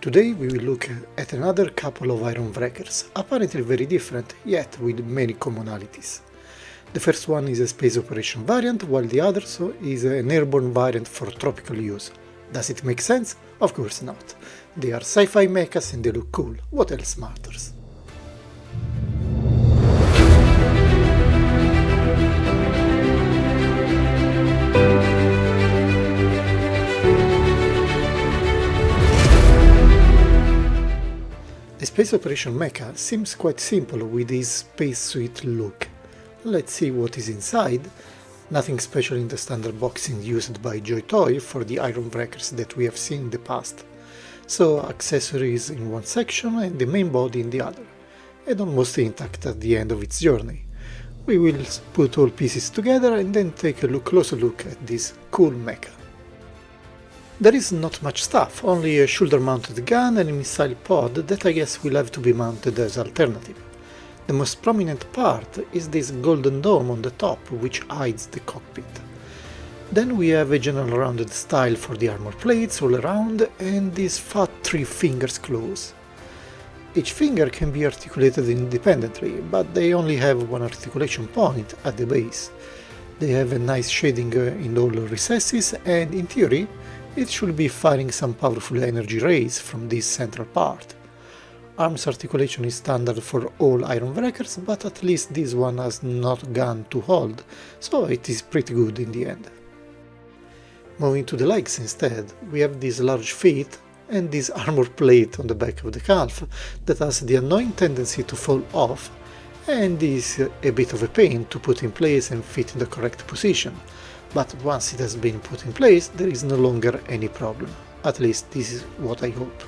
Today we will look at another couple of iron wreckers, apparently very different, yet with many commonalities. The first one is a space operation variant, while the other is an airborne variant for tropical use. Does it make sense? Of course not. They are sci-fi mechas and they look cool, what else matters? The space operation mecha seems quite simple with his spacesuit look. Let's see what is inside. Nothing special in the standard boxing used by JOYTOY for the iron wreckers that we have seen in the past. So accessories in one section and the main body in the other, and almost intact at the end of its journey. We will put all pieces together and then take a closer look at this cool mecha. There is not much stuff, only a shoulder-mounted gun and a missile pod that I guess will have to be mounted as alternative. The most prominent part is this golden dome on the top, which hides the cockpit. Then we have a general rounded style for the armor plates all around and these fat 3 fingers claws. Each finger can be articulated independently, but they only have one articulation point at the base. They have a nice shading in all recesses and, in theory, it should be firing some powerful energy rays from this central part. Arms articulation is standard for all iron wreckers, but at least this one has not gun to hold, so it is pretty good in the end. Moving to the legs instead, we have these large feet and this armor plate on the back of the calf that has the annoying tendency to fall off and is a bit of a pain to put in place and fit in the correct position. But once it has been put in place, there is no longer any problem. At least this is what I hope.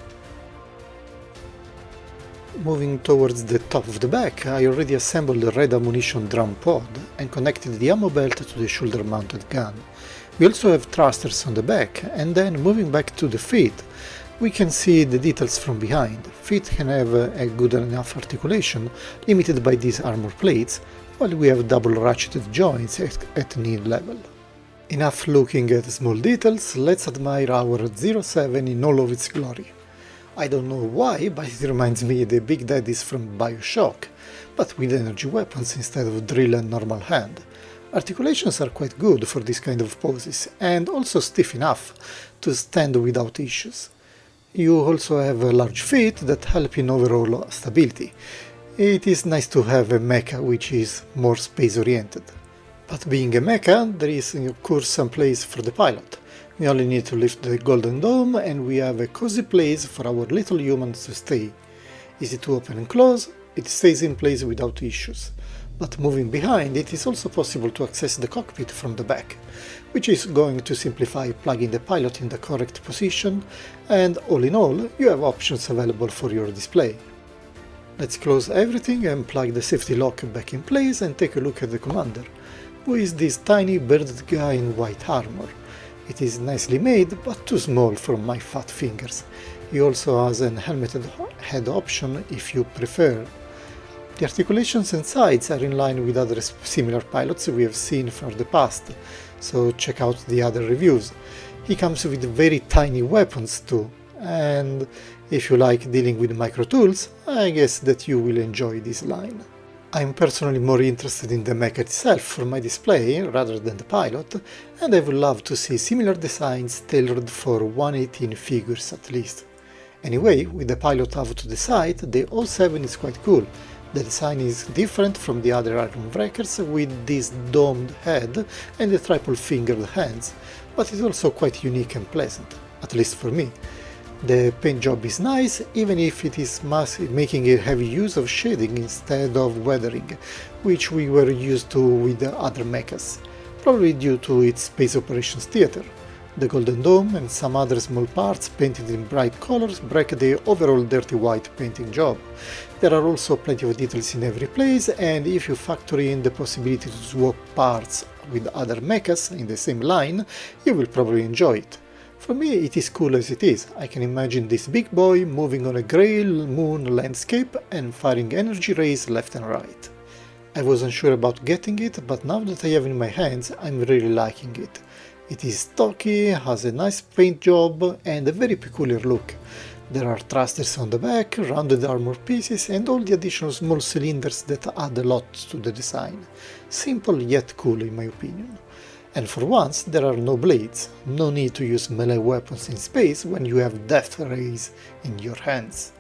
Moving towards the top of the back, I already assembled the red ammunition drum pod and connected the ammo belt to the shoulder-mounted gun. We also have thrusters on the back, and then moving back to the feet, we can see the details from behind. Feet can have a good enough articulation, limited by these armor plates, while we have double ratcheted joints at knee level. Enough looking at small details, let's admire our 07 in all of its glory. I don't know why, but it reminds me of the Big Daddies from BioShock, but with energy weapons instead of drill and normal hand. Articulations are quite good for this kind of poses, and also stiff enough to stand without issues. You also have large feet that help in overall stability. It is nice to have a mecha which is more space oriented. But being a mecha, there is of course some place for the pilot. We only need to lift the golden dome and we have a cozy place for our little humans to stay. Easy to open and close, it stays in place without issues. But moving behind, it is also possible to access the cockpit from the back, which is going to simplify plugging the pilot in the correct position, and all in all, you have options available for your display. Let's close everything and plug the safety lock back in place and take a look at the commander, who is this tiny bearded guy in white armor. It is nicely made, but too small for my fat fingers. He also has an helmeted head option if you prefer. The articulations and sides are in line with other similar pilots we have seen from the past, so check out the other reviews. He comes with very tiny weapons too, and if you like dealing with micro tools, I guess that you will enjoy this line. I'm personally more interested in the mecha itself for my display rather than the pilot, and I would love to see similar designs tailored for 118 figures at least. Anyway, with the pilot out to the side, the 07 is quite cool. The design is different from the other iron wreckers with this domed head and the triple-fingered hands, but it's also quite unique and pleasant, at least for me. The paint job is nice, even if it is making a heavy use of shading instead of weathering, which we were used to with the other mechas, probably due to its space operations theater. The golden dome and some other small parts painted in bright colors break the overall dirty white painting job. There are also plenty of details in every place, and if you factor in the possibility to swap parts with other mechas in the same line, you will probably enjoy it. For me it is cool as it is. I can imagine this big boy moving on a grey moon landscape and firing energy rays left and right. I wasn't sure about getting it, but now that I have it in my hands, I'm really liking it. It is stocky, has a nice paint job and a very peculiar look. There are thrusters on the back, rounded armor pieces and all the additional small cylinders that add a lot to the design. Simple yet cool in my opinion. And for once there are no blades, no need to use melee weapons in space when you have death rays in your hands.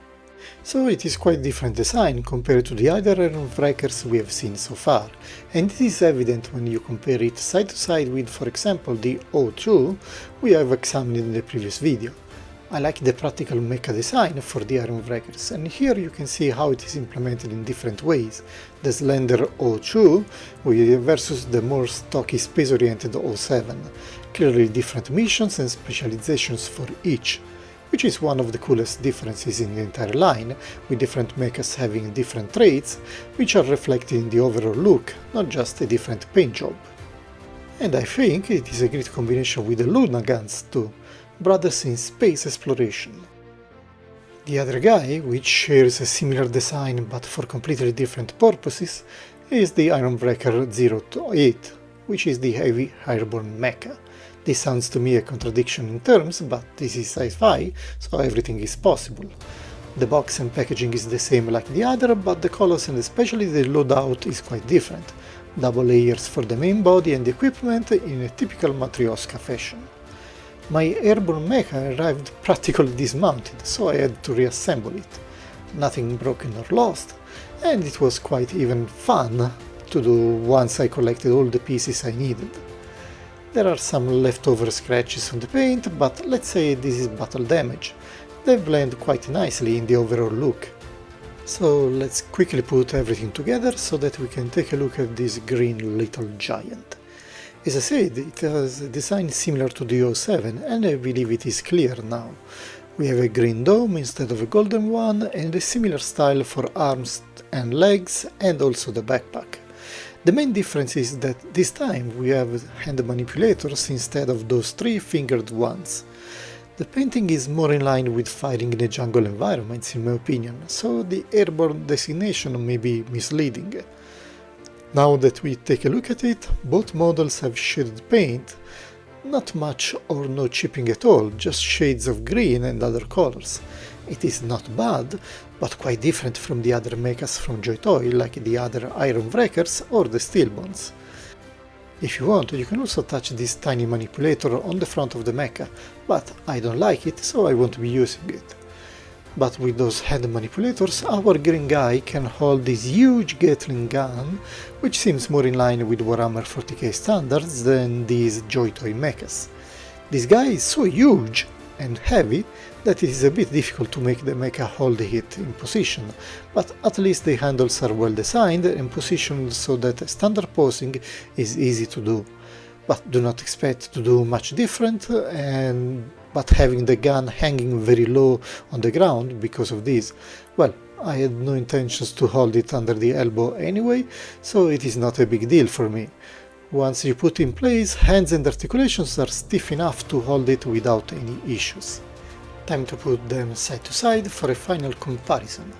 So it is quite different design compared to the other iron wreckers we have seen so far, and it is evident when you compare it side to side with, for example, the O2 we have examined in the previous video. I like the practical mecha design for the iron wreckers, and here you can see how it is implemented in different ways. The slender O2 versus the more stocky space-oriented O7, clearly different missions and specializations for each, which is one of the coolest differences in the entire line, with different mechas having different traits, which are reflected in the overall look, not just a different paint job. And I think it is a great combination with the Luna guns too, brothers in space exploration. The other guy, which shares a similar design but for completely different purposes, is the Ironbreaker 08, which is the heavy airborne mecha. This sounds to me a contradiction in terms, but this is sci-fi, so everything is possible. The box and packaging is the same like the other, but the colors and especially the loadout is quite different. Double layers for the main body and the equipment in a typical Matryoshka fashion. My airborne mecha arrived practically dismounted, so I had to reassemble it. Nothing broken or lost, and it was quite even fun to do once I collected all the pieces I needed. There are some leftover scratches on the paint, but let's say this is battle damage. They blend quite nicely in the overall look. So let's quickly put everything together so that we can take a look at this green little giant. As I said, it has a design similar to the 07, and I believe it is clear now. We have a green dome instead of a golden one, and a similar style for arms and legs, and also the backpack. The main difference is that this time we have hand manipulators instead of those three-fingered ones. The painting is more in line with fighting in a jungle environments in my opinion, so the airborne designation may be misleading. Now that we take a look at it, both models have shaded paint, not much or no chipping at all, just shades of green and other colors. It is not bad, but quite different from the other mechas from JOYTOY, like the other iron wreckers or the steel ones. If you want, you can also touch this tiny manipulator on the front of the mecha, but I don't like it, so I won't be using it. But with those hand manipulators, our green guy can hold this huge Gatling gun, which seems more in line with Warhammer 40k standards than these JOYTOY mechas. This guy is so huge and heavy that it is a bit difficult to make the mecha hold it in position, but at least the handles are well designed and positioned so that standard posing is easy to do. But do not expect to do much different, but having the gun hanging very low on the ground because of this, well, I had no intentions to hold it under the elbow anyway, so it is not a big deal for me. Once you put in place, hands and articulations are stiff enough to hold it without any issues. Time to put them side to side for a final comparison.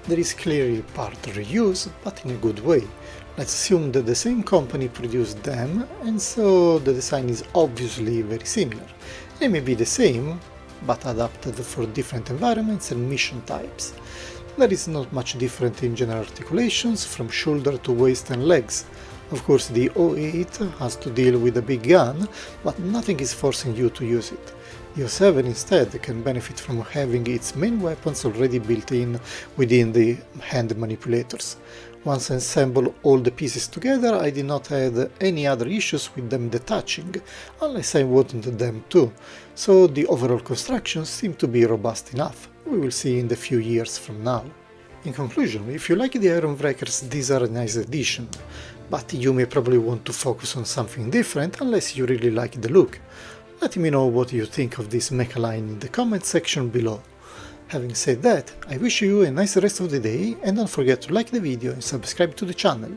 There is clearly part reuse, but in a good way. Let's assume that the same company produced them, and so the design is obviously very similar. They may be the same, but adapted for different environments and mission types. There is not much different in general articulations, from shoulder to waist and legs. Of course, the 08 has to deal with a big gun, but nothing is forcing you to use it. The 07 instead can benefit from having its main weapons already built in within the hand manipulators. Once I assemble all the pieces together, I did not have any other issues with them detaching, unless I wanted them to, so the overall construction seemed to be robust enough. We will see in the few years from now. In conclusion, if you like the Iron Wreckers, these are a nice addition, but you may probably want to focus on something different unless you really like the look. Let me know what you think of this mecha line in the comment section below. Having said that, I wish you a nice rest of the day and don't forget to like the video and subscribe to the channel.